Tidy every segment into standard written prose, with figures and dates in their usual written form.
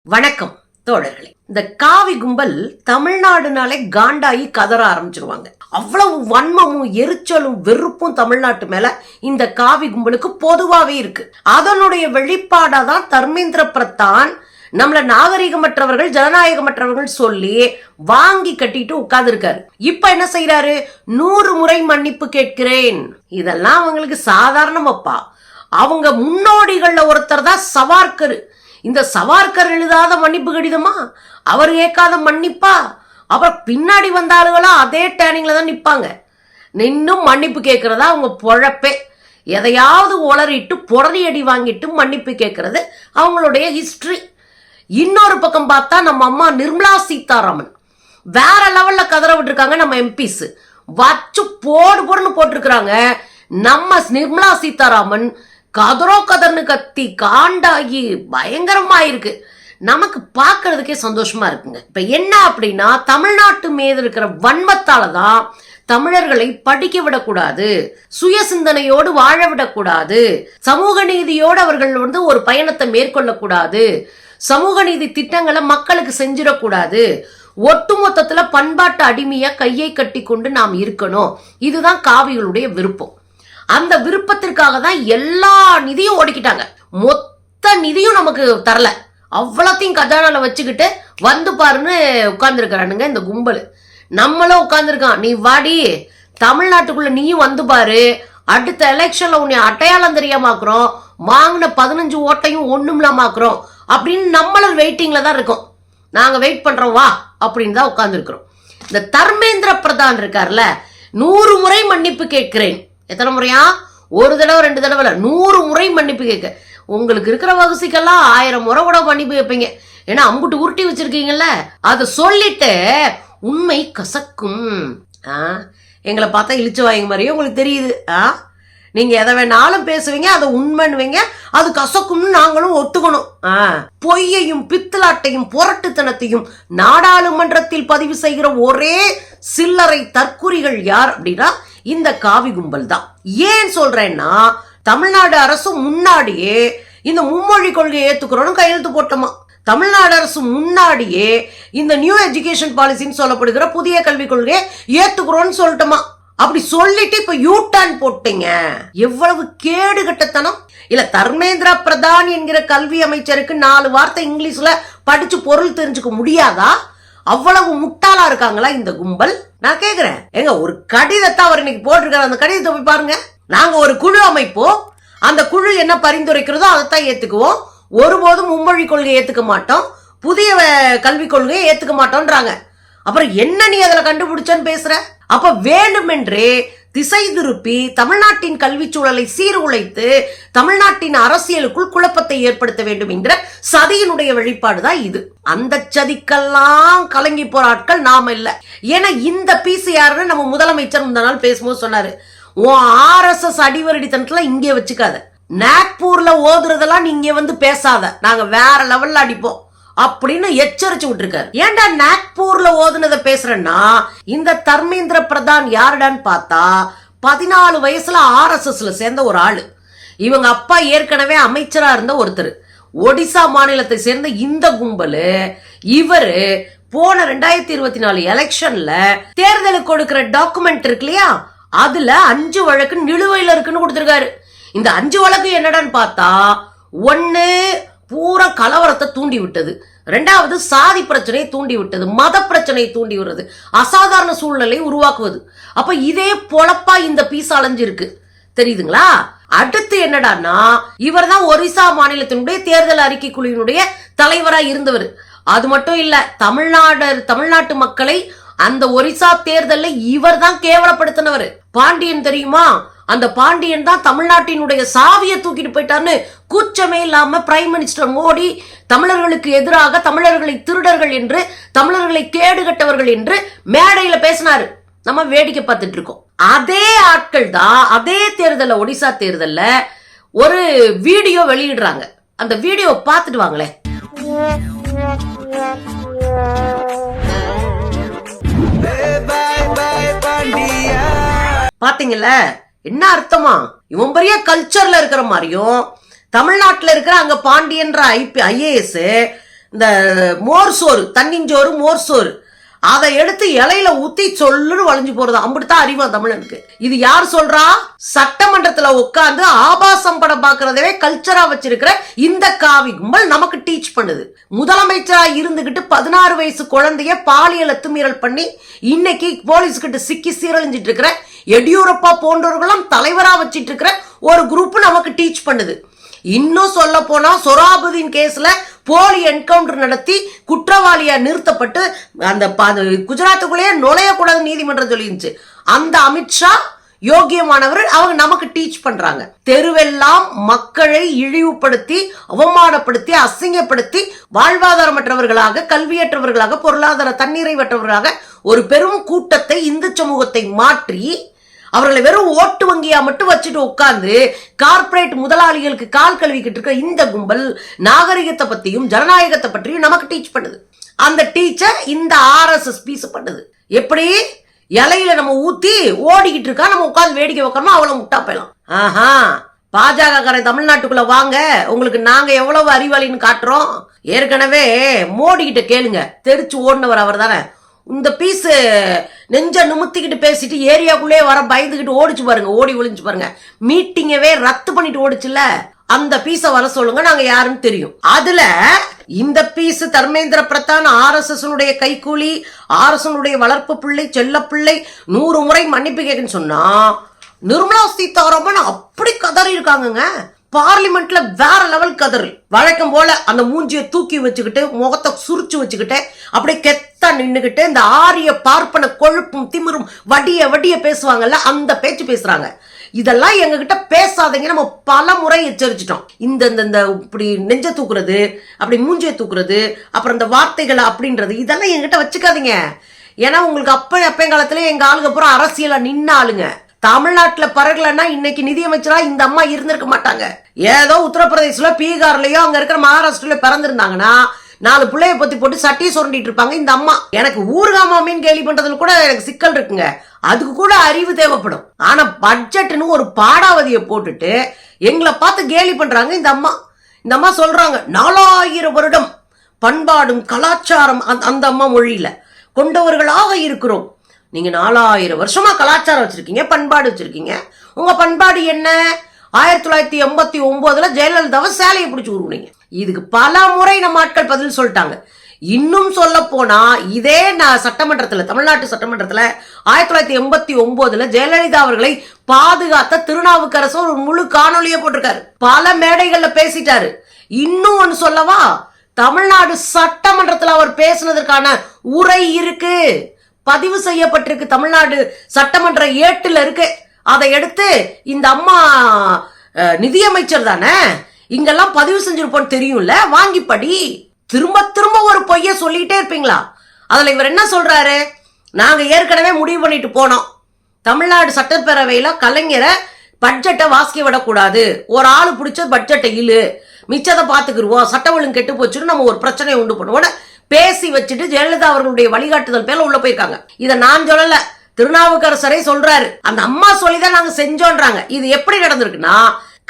வணக்கம் தோழர்களே. இந்த காவி கும்பல் தமிழ்நாடுனாலே காண்டாயி கதற ஆரம்பிச்சிருவாங்க. அவ்வளவு வன்மமும் எரிச்சலும் வெறுப்பும் தமிழ்நாட்டு மேல இந்த காவி கும்பலுக்கு பொதுவாவே இருக்கு. அதனுடைய வெளிப்பாடாதான் தர்மேந்திர பிரதான் நம்மள நாகரிகமற்றவர்கள் ஜனநாயகமற்றவர்கள் சொல்லி வாங்கி கட்டிட்டு உட்கார்ந்து இருக்காரு. இப்ப என்ன செய்யறாரு? 100 முறை மன்னிப்பு கேட்கிறேன். இதெல்லாம் அவங்களுக்கு சாதாரணமாப்பா. அவங்க முன்னோடிகள்ல ஒருத்தர் தான் சவார்கர். இந்த சவார்கர் எழுதாத மன்னிப்பு கடிதமா? அவர் கேட்காத மன்னிப்பா? அப்புறம் பின்னாடி வந்த ஆளுகளா அதே டேனிங்ல தான் நிப்பாங்க. இன்னும் மன்னிப்பு கேட்கறதா அவங்க பொழப்பே. எதையாவது உளறிட்டு புறணி அடி வாங்கிட்டு மன்னிப்பு கேட்கறது அவங்களுடைய ஹிஸ்டரி. இன்னொரு பக்கம் பார்த்தா நம்ம அம்மா நிர்மலா சீதாராமன் வேற லெவல்ல கதற விட்டுருக்காங்க. நம்ம எம்பிஸ் வச்சு போடுன்னு போட்டிருக்கிறாங்க. நம்ம நிர்மலா சீதாராமன் கதர்னு கத்தி காண்டாகி பயங்கரமா இருக்கு. நமக்கு பார்க்கறதுக்கே சந்தோஷமா இருக்குங்க. இப்ப என்ன அப்படின்னா, தமிழ்நாட்டு மீது இருக்கிற வன்மத்தாலதான் தமிழர்களை படிக்க விடக்கூடாது, சுய சிந்தனையோடு வாழ விடக்கூடாது, சமூக நீதியோடு அவர்கள் ஒரு பயணத்தை மேற்கொள்ளக்கூடாது, சமூக நீதி திட்டங்களை மக்களுக்கு செஞ்சிடக்கூடாது, ஒட்டுமொத்தத்துல பண்பாட்டு அடிமையா கையை கட்டி கொண்டு நாம் இருக்கணும். இதுதான் காவிகளுடைய விருப்பம். அந்த விருப்பத்திற்காக தான் எல்லா நிதியும் ஓடிக்கிட்டாங்க. மொத்த நிதியும் நமக்கு தரல. அவ்வளோத்தையும் கஜானால வச்சுக்கிட்டு வந்து பாருன்னு உட்கார்ந்து இருக்கிறானுங்க இந்த கும்பல். நம்மளும் உட்கார்ந்துருக்கான். நீ வாடி, தமிழ்நாட்டுக்குள்ள நீயும் வந்து பாரு, அடுத்த எலெக்ஷன்ல உன்னை அடையாளம் தெரியாமாக்குறோம், வாங்கின 15 ஓட்டையும் ஒண்ணுமில்லாமாக்குறோம் அப்படின்னு நம்மளும் வெயிட்டிங்ல தான் இருக்கோம். நாங்க வெயிட் பண்றோம் வா அப்படின்னு தான் உட்கார்ந்து இருக்கிறோம். இந்த தர்மேந்திர பிரதான் இருக்கார்ல, 100 முறை மன்னிப்பு கேட்கிறேன். எத்தனை முறையா? ஒரு தடவை 2 தடவை 100 முறை மன்னிப்பு கேட்க. உங்களுக்கு இருக்கிற வகுசிக்கெல்லாம் 1000 முறை கூட மன்னிப்பு கேட்பீங்க. ஏன்னா அம்புட்டு உருட்டி வச்சிருக்கீங்கல்ல. அதை சொல்லிட்டு உண்மை கசக்கும். எங்களை பார்த்தா இழிச்சு வாங்க மாதிரியே உங்களுக்கு தெரியுது. நீங்க எதை வேணாலும் பேசுவீங்க, அதை உண்மைன்னுவீங்க, அது கசக்கும்னு நாங்களும் ஒத்துக்கணும். பொய்யையும் பித்தலாட்டையும் புரட்டுத்தனத்தையும் நாடாளுமன்றத்தில் பதிவு செய்கிற ஒரே சில்லறை தற்குறிகள் யார் அப்படின்னா இந்த காவி கும்பல் தான். ஏன் சொல்றேன்னா, தமிழ்நாடு அரசு முன்னாடியே இந்த மும்மொழி கொள்கையை ஏத்துக்கிறோம் கையெழுத்து போட்டோமா. தமிழ்நாடு அரசு முன்னாடியே இந்த நியூ எஜுகேஷன் பாலிசின்னு சொல்லப்படுகிற புதிய கல்விக் கொள்கையை ஏத்துக்கிறோம்னு சொல்லட்டுமா. அப்படி சொல்லிட்டு இப்ப யூ டர்ன் போட்டீங்க. எவ்வளவு கேடு கட்டத்தனம் இல்ல. தர்மேந்திர பிரதான் என்கிற கல்வி அமைச்சருக்கு 4 வார்த்தை இங்கிலீஷ்ல படிச்சு பொருள் தெரிஞ்சுக்க முடியாதா? அவ்வளவு முட்டாளா இருக்காங்களா இந்த கும்பல்? நான் கேக்குறேன், எங்க ஒரு கடிதத்தை அவர் இன்னைக்கு போட்டிருக்காரு, அந்த கடிதத்தை போய் பாருங்க. நாங்க ஒரு குழு அமைப்போம், அந்த குழு என்ன பரிந்துரைக்கிறதோ அதைத்தான் ஏத்துக்குவோம். ஒருபோதும் மும்மொழி கொள்கையை ஏத்துக்க மாட்டோம், புதிய கல்விக் கொள்கையை ஏத்துக்க மாட்டோம்ன்றாங்க. அப்புறம் என்ன நீ அதுல கண்டுபிடிச்சன்னு பேசுற? அப்ப வேண்டுமென்றே திசை திருப்பி தமிழ்நாட்டின் கல்வி சூழலை சீர்குலைத்து தமிழ்நாட்டின் அரசியலுக்குள் குழப்பத்தை ஏற்படுத்த வேண்டும் என்ற சதியினுடைய வெளிப்பாடுதான் இது. அந்த சதிக்கெல்லாம் கலங்கி போற ஆட்கள் நாம இல்ல. ஏன்னா இந்த பிசிஆர்னு நம்ம முதலமைச்சர் இந்த நாள் பேசும்போது சொன்னாரு, உன் RSS அடிவரடித்தனத்துல இங்கே வச்சுக்காத, நாக்பூர்ல ஓதுறதெல்லாம் நீங்க வந்து பேசாத, நாங்க வேற லெவல்ல அடிப்போம் அப்படின்னு எச்சரிச்சு விட்டுருக்காரு. ஏன்டா நாக்பூர்ல ஓதுனத பேசுறேன்னா, இந்த தர்மேந்திர பிரதான் யாருடான்னு பார்த்தா 14 வயசுல RSSல சேர்ந்த ஒரு ஆளு. இவங்க அப்பா ஏற்கனவே அமைச்சரா இருந்த ஒருத்தர். ஒடிசா மாநிலத்தை சேர்ந்த இந்த கும்பலு இவரு போன 2024 எலெக்ஷன்ல தேர்தலுக்கு கொடுக்கிற டாக்குமெண்ட் இருக்கு இல்லையா, அதுல 5 வழக்கு நிலுவையில இருக்குன்னு கொடுத்திருக்காரு. இந்த 5 வழக்கு என்னடான்னு பார்த்தா, 1 பூரா கலவரத்தை தூண்டி விட்டது, 2வது சாதி பிரச்சனையை தூண்டி விட்டது, மத பிரச்சனையை தூண்டி விடுறது, அசாதாரண சூழ்நிலையை உருவாக்குவது. அப்ப இதே பொழப்பா இந்த பீஸ் அலைஞ்சிருக்கு, தெரியுதுங்களா? அடுத்து என்னடான்னா, இவர் தான் ஒரிசா மாநிலத்தினுடைய தேர்தல் அறிக்கை குழுவினுடைய தலைவராக இருந்தவர். அது மட்டும் இல்ல, தமிழ்நாட்டு மக்களை அந்த ஒரிசா தேர்தல்ல இவர் தான் கேவலப்படுத்தினவர். பாண்டியன் தெரியுமா? அந்த பாண்டியன் தான் தமிழ்நாட்டினுடைய சாவியை தூக்கிட்டு போயிட்டார்னு கூச்சமே இல்லாம பிரைம் மினிஸ்டர் மோடி தமிழர்களுக்கு எதிராக தமிழர்களை திருடர்கள் என்று, தமிழர்களை கேடுகட்டவர்கள் என்று மேடையில பேசினாரு. நம்ம வேடிக்கை பார்த்துட்டு இருக்கோம். அதே ஆட்கள் தான் அதே தேர்தல்ல, ஒடிசா தேர்தல்ல ஒரு வீடியோ வெளியிடுறாங்க. அந்த வீடியோ பார்த்துட்டு வாங்களே. பாத்தீங்கல்ல என்ன அர்த்தமா? இவன் பெரிய கல்ச்சர்ல இருக்கிற மாதிரியும் தமிழ்நாட்டுல இருக்கிற அங்க பாண்டியன்ற IAS இந்த மோர் சோறு, தண்ணிஞ்சோறு, மோர் சோறு, அதை எடுத்து இலையில ஊத்தி சொல்லுன்னு வளைஞ்சு போறது. அப்படித்தான் அறிவா தமிழனுக்கு. இது யார் சொல்றா? சட்டமன்றத்துல உட்கார்ந்து ஆபாசம் படம் பாக்குறதவே கல்ச்சரா வச்சிருக்கிற இந்த காவி கும்பல் நமக்கு டீச் பண்ணுது. முதலமைச்சரா இருந்துகிட்டு 16 வயசு குழந்தைய பாலியல் அத்துமீறல் பண்ணி இன்னைக்கு போலீஸ் கிட்ட சிக்கி சீரழிஞ்சிட்டு இருக்கிற எடியூரப்பா போன்றவர்களும் தலைவரா வச்சிட்டு இருக்கிற ஒரு குரூப் நமக்கு டீச் பண்ணுது. இன்னும் சொல்ல போனா சொராபுதீன் கேஸ்ல போலி என்கவுண்டர் நடத்தி குற்றவாளியா நிறுத்தப்பட்டு அந்த குஜராத்துக்குள்ளேயே நுழையக்கூடாது நீதிமன்றம் சொல்லிருந்துச்சு. அந்த அமித்ஷா யோகியமானவர், அவங்க நமக்கு டீச் பண்றாங்க. தெருவெல்லாம் மக்களை இழிவுபடுத்தி, அவமானப்படுத்தி, அசிங்கப்படுத்தி, வாழ்வாதாரமற்றவர்களாக, கல்வியற்றவர்களாக, பொருளாதார தன்னிறைவற்றவர்களாக ஒரு பெரும் கூட்டத்தை, இந்து சமூகத்தை மாற்றி அவர்களை வெறும் ஓட்டு வங்கியா மட்டும் வச்சுட்டு உட்கார்ந்து கார்பரேட் முதலாளிகளுக்கு கால் கழுவிக்கிட்டு இருக்க இந்த கும்பல் நாகரிகத்தை பத்தியும் ஜனநாயகத்தை பற்றியும் நமக்கு டீச் பண்ணுது. அந்த டீச்சர் இந்த RSS பீஸ் பண்ணுது. எப்படி இலையில நம்ம ஊத்தி ஓடிக்கிட்டு இருக்கா, நம்ம உட்கார்ந்து வேடிக்கை வைக்கணுமா? அவ்வளவு முட்டா போயலாம். ஆஹா, பாஜக தமிழ்நாட்டுக்குள்ள வாங்க, உங்களுக்கு நாங்க எவ்வளவு அறிவாளின்னு காட்டுறோம். ஏற்கனவே மோடி கிட்ட கேளுங்க, தெரிச்சு ஓடினவர் அவர் தானே. இந்த பீஸ் நெஞ்ச நிமித்திக்கிட்டு பேசிட்டு ஏரியாக்குள்ளே வர பயந்துகிட்டு ஓடிச்சு பாருங்க, ஓடி ஒளிஞ்சு பாருங்க. மீட்டிங்கவே ரத்து பண்ணிட்டு ஓடிச்சுல, அந்த பீஸ வர சொல்லுங்க, நாங்க யாருன்னு தெரியும். அதுல இந்த பீஸ் தர்மேந்திர பிரதான் RSS கைக்கூலி, RSS வளர்ப்பு பிள்ளை, செல்ல பிள்ளை 100 முறை மன்னிப்பு கேக்குன்னு சொன்னா நிர்மலா சீதாராமன் அப்படி கதறி இருக்காங்க. பார்லிமெண்ட்ல வேற லெவல் கதறி. வழக்கம் போல அந்த மூஞ்சியை தூக்கி வச்சுக்கிட்டு, முகத்தை சுரிச்சு வச்சுக்கிட்டு, அப்படியே கெத்தா நின்னுகிட்டு, இந்த ஆரிய பார்ப்பன கொழுப்பும் திமிரும் வடிய வடிய பேசுவாங்கல்ல, அந்த பேச்சு பேசுறாங்க. இதெல்லாம் எங்க கிட்ட பேசாதீங்க, நம்ம பல முறை எச்சரிச்சிட்டோம். இந்த இப்படி நெஞ்ச தூக்குறது, அப்படி மூஞ்சியை தூக்குறது, அப்புறம் இந்த வார்த்தைகள் அப்படின்றது, இதெல்லாம் எங்கிட்ட வச்சுக்காதீங்க. ஏன்னா உங்களுக்கு அப்பங்காலத்துல எங்க ஆளுங்க அப்புறம் அரசியல நின்ன ஆளுங்க. தமிழ்நாட்டுல பரகலன்னா இன்னைக்கு நிதியமைச்சரா இந்த அம்மா இருந்திருக்க மாட்டாங்க. ஏதோ உத்தரப்பிரதேசல, பீகார்லயோ, அங்க இருக்கிற மகாராஷ்டிரல பிறந்திருந்தாங்கன்னா 4 பிள்ளைய பத்தி போட்டு சட்டியை சுரண்டிட்டு இருப்பாங்க இந்த அம்மா. எனக்கு ஊர்காமா மீன் கேலி பண்றதுல கூட எனக்கு சிக்கல் இருக்குங்க. அதுக்கு கூட அறிவு தேவைப்படும். ஆனா பட்ஜெட்னு ஒரு பாடாவதியை போட்டுட்டு எங்களை பார்த்து கேலி பண்றாங்க இந்த அம்மா. இந்த அம்மா சொல்றாங்க 4000 வருடம் பண்பாடும் கலாச்சாரம் அந்த அம்மா மொழியில கொண்டவர்களாக இருக்கிறோம். நீங்க 4000 வருஷமா கலாச்சாரம் வச்சிருக்கீங்க, பண்பாடு வச்சிருக்கீங்க. உங்க பண்பாடு என்ன? 1989 ஜெயலலிதாவை சேலையை பிடிச்சு உருவீங்க. இதுக்கு பல முறை நம்ம ஆட்கள் பதில் சொல்லிட்டாங்க. இன்னும் சொல்ல போனா இதே சட்டமன்றத்துல, தமிழ்நாட்டு சட்டமன்றத்துல 1989 ஜெயலலிதா அவர்களை பாதுகாத்த திருநாவுக்கரசு ஒரு முழு காணொலியை போட்டிருக்காரு. பல மேடைகள்ல பேசிட்டாரு. இன்னும் ஒன்னு சொல்லவா, தமிழ்நாடு சட்டமன்றத்துல அவர் பேசினதற்கான உரை இருக்கு, பதிவு செய்யப்பட்டிருக்கு. தமிழ்நாடு சட்டமன்ற ஏட்டுல இருக்கு. அதை எடுத்து இந்த அம்மா நிதியமைச்சர் தானே, இங்கெல்லாம் பதிவு செஞ்சிருப்போம் தெரியும்ல, வாங்கி படி. திரும்ப திரும்ப ஒரு பொய்ய சொல்லிட்டே இருப்பீங்களா? அதுல இவர் என்ன சொல்றாரு? நாங்க ஏற்கனவே முடிவு பண்ணிட்டு போனோம், தமிழ்நாடு சட்டப்பேரவையில கலைஞரை பட்ஜெட்டை வாசிக்க விடக்கூடாது, ஒரு ஆளு பிடிச்ச பட்ஜெட்டை இழு, மிச்சத்தை பாத்துக்கிடுவோம், சட்ட ஒழுங்கு கெட்டு போச்சுன்னு நம்ம ஒரு பிரச்சனையை உண்டு பண்ணுவோம் பேசி வச்சுட்டு ஜெயலலிதா அவர்களுடைய வழிகாட்டுதல் பேர்ல உள்ள போயிருக்காங்க. இதை நான் சொல்லல, திருநாவுக்கரசரே சொல்றாரு. அந்த அம்மா சொல்லிதான் நாங்க செஞ்சோன்றாங்க. இது எப்படி நடந்திருக்குன்னா,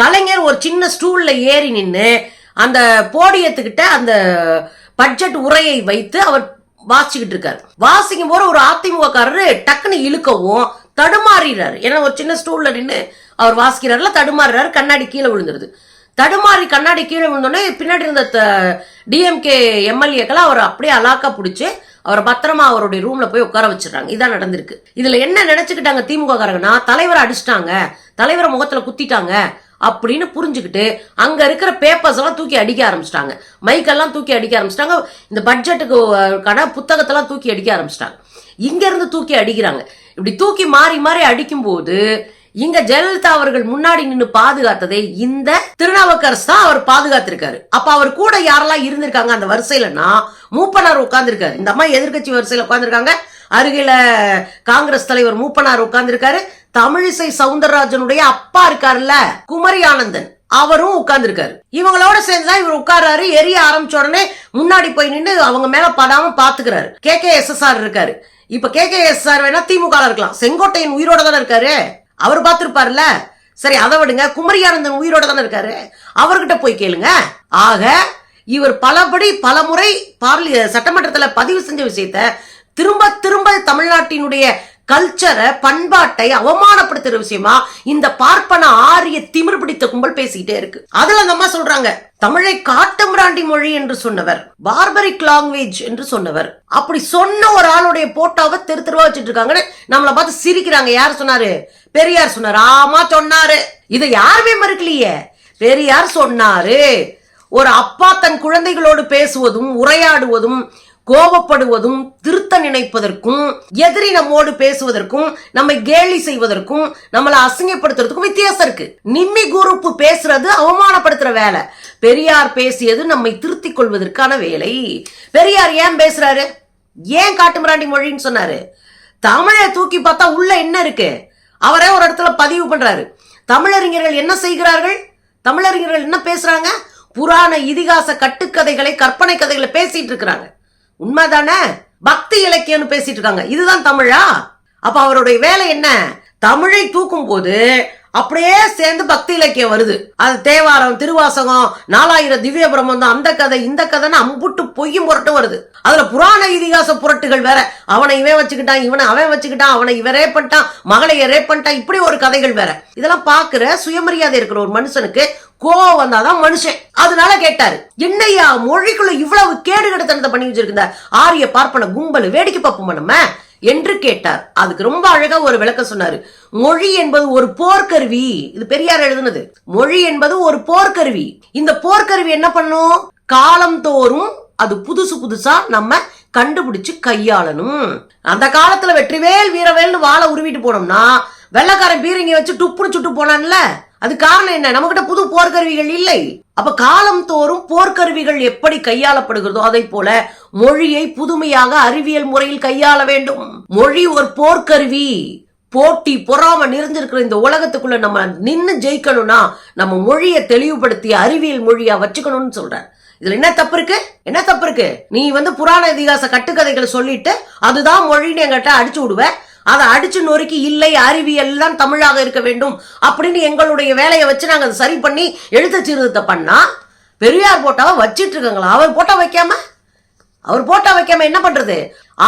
கலைஞர் ஒரு சின்ன ஸ்டூல்ல ஏறி நின்று அந்த போடியத்துக்கிட்ட அந்த பட்ஜெட் உரையை வைத்து அவர் வாசிச்சுக்கிட்டு இருக்காரு. வாசிக்கும் போது ஒரு அதிமுகக்காரரு டக்குன்னு இழுக்கவும் தடுமாறிறாரு. ஏன்னா ஒரு சின்ன ஸ்டூல்ல நின்று அவர் வாசிக்கிறாருல, தடுமாறுறாரு, கண்ணாடி கீழே விழுந்துருது. தடுமாறி கண்ணாடி கீழே விழுந்தோடனே பின்னாடி இருந்த டிஎம்கே எம்எல்ஏக்களை அவர் அப்படியே அலாக்கா பிடிச்சு அவரை பத்திரமா அவருடைய ரூம்ல போய் உட்கார வச்சிடறாங்க. இதான் நடந்திருக்கு. இதுல என்ன நினைச்சுக்கிட்டாங்க திமுக காரங்கன்னா, தலைவரை அடிச்சிட்டாங்க, தலைவரை முகத்துல குத்திட்டாங்க அப்படின்னு புரிஞ்சுக்கிட்டு அங்க இருக்கிற பேப்பர்ஸ் எல்லாம் தூக்கி அடிக்க ஆரம்பிச்சிட்டாங்க, மைக்கெல்லாம் தூக்கி அடிக்க ஆரம்பிச்சிட்டாங்க, இந்த பட்ஜெட்டுக்கான புத்தகத்தெல்லாம் தூக்கி அடிக்க ஆரம்பிச்சிட்டாங்க. இங்க இருந்து தூக்கி அடிக்கிறாங்க. இப்படி தூக்கி மாறி மாறி அடிக்கும் போது இங்க ஜெயலலிதா அவர்கள் முன்னாடி நின்று பாதுகாத்ததை இந்த திருநாவுக்கரசு தான் அவர் பாதுகாத்திருக்காரு. அப்ப அவர் கூட யாரெல்லாம் இருந்திருக்காங்க அந்த வரிசையிலன்னா, மூப்பனார் உட்கார்ந்துருக்காரு. இந்த அம்மா எதிர்கட்சி வரிசையில உட்கார்ந்துருக்காங்க. அருகில காங்கிரஸ் தலைவர் மூப்பனார் உட்கார்ந்துருக்காரு. தமிழிசை சவுந்தரராஜனுடைய அப்பா இருக்காருல்ல, குமரி ஆனந்தன், அவரும் உட்கார்ந்துருக்காரு. இவங்களோட சேர்ந்துதான் இவர் உட்கார்றாரு. எரிய ஆரம்பிச்ச உடனே முன்னாடி போய் நின்று அவங்க மேல படாம பாத்துக்கிறாரு. KKSSR இருக்காரு. இப்ப KKSSR வேணா திமுக இருக்கலாம், செங்கோட்டையன் உயிரோட தானே இருக்காரு, அவர் பார்த்திருப்பாருல்ல. சரி, அதை விடுங்க, குமரி ஆனந்தன் உயிரோட தானே இருக்காரு, அவர்கிட்ட போய் கேளுங்க. ஆக இவர் பல முறை சட்டமன்றத்துல பதிவு செஞ்ச விஷயத்த திரும்ப திரும்ப தமிழ்நாட்டினுடைய கல்ச்சரை பண்பாட்டை அவமானப்படுத்துற விஷயமா இந்த பார்ப்பன ஆரிய திமிர் பிடித்த கும்பல் பேசிக்கிட்டே இருக்கு. அதுல அந்த அம்மா சொல்றாங்க, தமிழை காட்டுமிராண்டி மொழி என்று சொன்னவர், பார்பரிக் லாங்குவேஜ் என்று சொன்னவர், அப்படி சொன்ன ஒரு ஆளுடைய போட்டோவை தெருவா வச்சுட்டு இருக்காங்கன்னு நம்மளை பார்த்து சிரிக்கிறாங்க. யார் சொன்னாரு? பெரியார் சொன்னாரு. ஆமா சொன்னாரு. இதை யாருமே மறுக்கலையே. பெரியார் சொன்னாரு. ஒரு அப்பா தன் குழந்தைகளோடு பேசுவதும் உரையாடுவதும் கோபப்படுவதும் திருத்த நினைப்பதற்கும் எதிரி நம்மோடு பேசுவதற்கும் நம்மை கேலி செய்வதற்கும் நம்மளை அசிங்கப்படுத்துறதுக்கும் வித்தியாசம் இருக்கு. நிம்மி குரூப் பேசுறது அவமானப்படுத்துற வேலை, பெரியார் பேசியது நம்மை திருத்திக் கொள்வதற்கான வேலை. பெரியார் ஏன் பேசுறாரு? ஏன் காட்டுமிராண்டி மொழின்னு சொன்னாரு? தமிழை தூக்கி பார்த்தா உள்ள என்ன இருக்கு? அவரே ஒரு இடத்துல பதிவு பண்றாரு, தமிழறிஞர்கள் என்ன செய்கிறார்கள், தமிழறிஞர்கள் என்ன பேசுறாங்க, புராண இதிகாச கட்டுக்கதைகளை கற்பனை கதைகளை பேசிட்டு இருக்கிறாங்க. உண்மைதானே? பக்தி இலக்கியம்னு பேசிட்டு இருக்காங்க. இதுதான் தமிழா? அப்ப அவருடைய வேலை என்ன? தமிழை தூக்கும் போது அப்படியே சேர்ந்து பக்தி இலக்கியம் வருது. அது தேவாரம், திருவாசகம், 4000 திவ்ய பிரபந்தம், அந்த கதை இந்த கதைன்னு அம்புட்டு பொய்யும் புரட்டும் வருது. அதுல புராண இதிகாச புரட்டுகள் வேற. அவனை இவன் வச்சுக்கிட்டான், இவனை அவன் வச்சுக்கிட்டான், அவனை இவன் ரேப் பண்ணிட்டான், மகளை ரேப் பண்ணிட்டான், இப்படி ஒரு கதைகள் வேற. இதெல்லாம் பாக்குற சுயமரியாதை இருக்கிற ஒரு மனுஷனுக்கு கோவம் வந்தாதான் மனுஷன். அதனால கேட்டாரு, என்னையா மொழிக்குள்ள இவ்வளவு கேடு கெடுத்தனத்தை பண்ணி வச்சிருக்க ஆரிய பார்ப்பன கும்பல், வேடிக்கை பார்ப்போம் நம்ம என்று கேட்டார். அதுக்கு ரொம்ப அழகா ஒரு விளக்கம் சொன்னாரு. மொழி என்பது ஒரு போர்க்கருவி. இது பெரியார் எழுதுனது. மொழி என்பது ஒரு போர்க்கருவி. இந்த போர்க்கருவி என்ன பண்ணும்? காலம் தோறும் அது புதுசா நம்ம கண்டுபிடிச்சு கையாளணும். அந்த காலத்துல வெற்றிவேல் வீரவேல்னு வாழை உருவிட்டு போனோம்னா வெள்ளக்காரன் பீரங்கி வச்சு டுப்புன்னு சுட்டு போனான்ல, அது காரணம் என்ன? நம்ம கிட்ட புது போர்க்கருவிகள் இல்லை. அப்ப காலம் தோறும் போர்க்கருவிகள் எப்படி கையாளப்படுகிறதோ அதை போல மொழியை புதுமையாக அறிவியல் முறையில் கையாள வேண்டும். மொழி ஒரு போர்க்கருவி. போட்டி பொறாம நிறைஞ்சிருக்கிற இந்த உலகத்துக்குள்ள நம்ம நின்னு ஜெயிக்கணும்னா நம்ம மொழியை தெளிவுபடுத்தி அறிவியல் மொழியா வச்சுக்கணும்னு சொல்ற. இதுல என்ன தப்பு இருக்கு? என்ன தப்பு இருக்கு? நீ புராண இதிகாச கட்டுக்கதைகளை சொல்லிட்டு அதுதான் மொழின்னு எங்கிட்ட அடிச்சு விடுவ. அதை அடிச்சு நொறுக்கி இல்லை அறிவியல் தான் தமிழாக இருக்க வேண்டும் அப்படின்னு எங்களுடைய வேலையை வச்சு நாங்க அதை சரி பண்ணி எழுத்த சீர்திருத்தம் பண்ணா பெரியார் போட்டாவை வச்சிட்டு இருக்காங்களா? அவர் போட்டா வைக்காம என்ன பண்றது?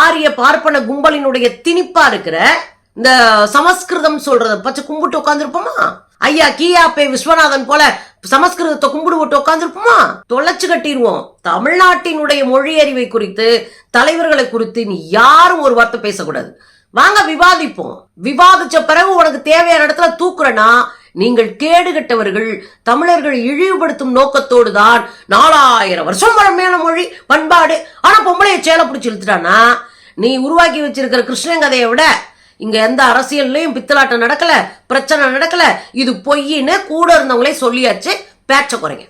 ஆரிய பார்ப்பன கும்பலினுடைய திணிப்பா இருக்கிற இந்த சமஸ்கிருதம் சொல்றத பச்சை கும்பிட்டு உட்காந்துருப்போமா? ஐயா கியாப்பே விஸ்வநாதன் போல சமஸ்கிருதத்தை கும்பிடு போட்டு உட்காந்துருப்போமா? தொலைச்சு கட்டிடுவோம். தமிழ்நாட்டினுடைய மொழி அறிவை குறித்து, தலைவர்களை குறித்து நீ யாரும் ஒரு வார்த்தை பேசக்கூடாது. வாங்க விவாதிப்போம். விவாதிச்ச பிறகு உனக்கு தேவையான இடத்துல தூக்குறனா நீங்கள் கேடுகட்டவர்கள். தமிழர்கள் இழிவுபடுத்தும் நோக்கத்தோடு தான் 4000 வருஷம் பழமையான மொழி பண்பாடு. ஆனா பொம்பளைய சேலை பிடிச்சி இழுத்துட்டானா நீ உருவாக்கி வச்சிருக்கிற கிருஷ்ணங்கதையை விட இங்க எந்த அரசியல்லையும் பித்தலாட்டம் நடக்கல, பிரச்சனை நடக்கல. இது பொய்ன்னு கூட இருந்தவங்களே சொல்லியாச்சு. பேச்ச குறைங்க.